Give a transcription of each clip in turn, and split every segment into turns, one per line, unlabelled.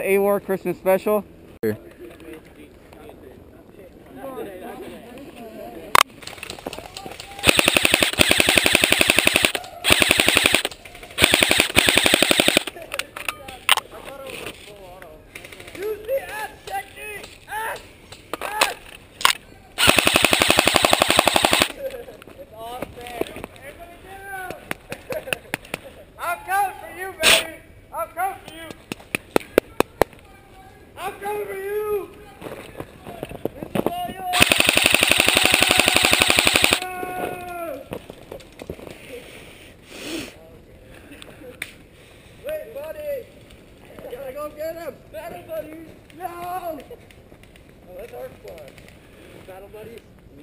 AWAR Christmas special.
Get him! Battle buddies! No! Oh, that's our squad. Battle buddies?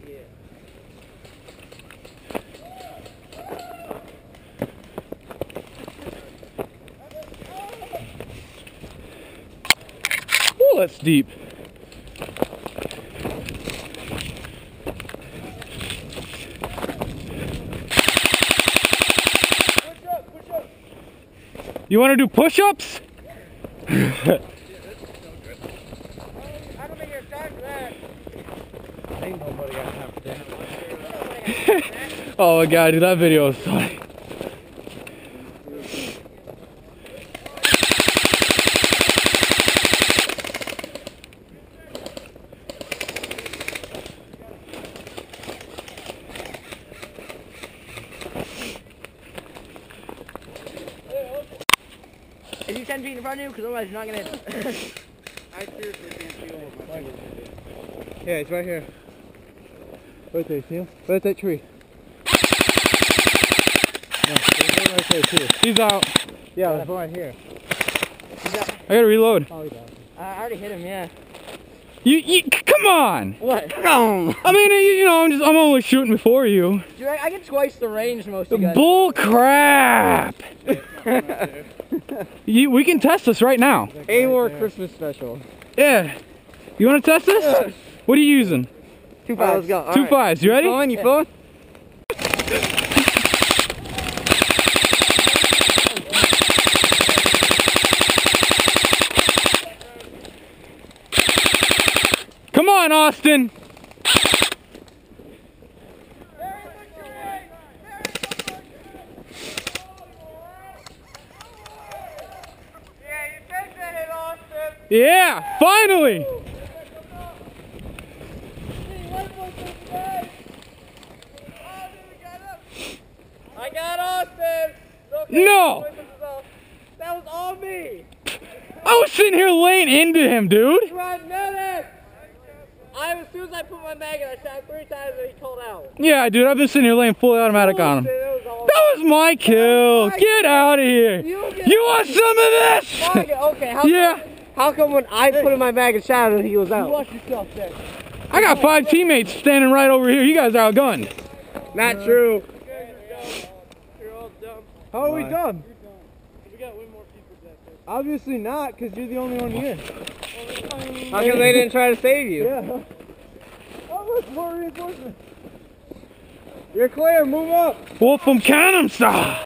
Yeah.
Oh, that's deep.
Push up, push up!
You want to do push-ups?
I don't think there's time for that.
Ain't nobody got time for that.
Oh my god, dude, that video was funny.
Is he 10 feet in front of you? Because otherwise you're not going to hit him.
I seriously can't feel what my fingers do.
Yeah, it's right here. Right there, see him? Right at that tree. No, there's one right there too. He's out. Yeah, there's one right here. I gotta reload.
Oh, he does.
I already hit him, yeah.
You come on!
What?
No! I mean, you know, I'm only shooting before you.
Dude, I get twice the range most of you guys.
Bull crap! We can test this right now.
AWAR Christmas special.
Yeah. You want to test this?
Yeah.
What are you using?
2 5s. Let's go.
2 5s. You ready?
You flowing?
Come on, Austin. Yeah, finally!
I got Austin!
No!
That was all me!
I was sitting here laying into him, dude.
Run medic! As soon as I put my mag in, I shot 3 times and he called out.
Yeah, dude, I've been sitting here laying fully automatic on him. That was my kill. Get out of here. You want some of this?
Okay, how come when I put in my bag and shot him, he was out? You watch yourself there.
I got 5 teammates standing right over here. You guys are outgunned.
Not true.
You're all dumb.
How are we done?
We got way more people than that.
Obviously not, because you're the only one here.
How come they didn't try to save you?
Yeah. Oh, look, more reinforcements. You're clear. Move up. Wolf from Canham style.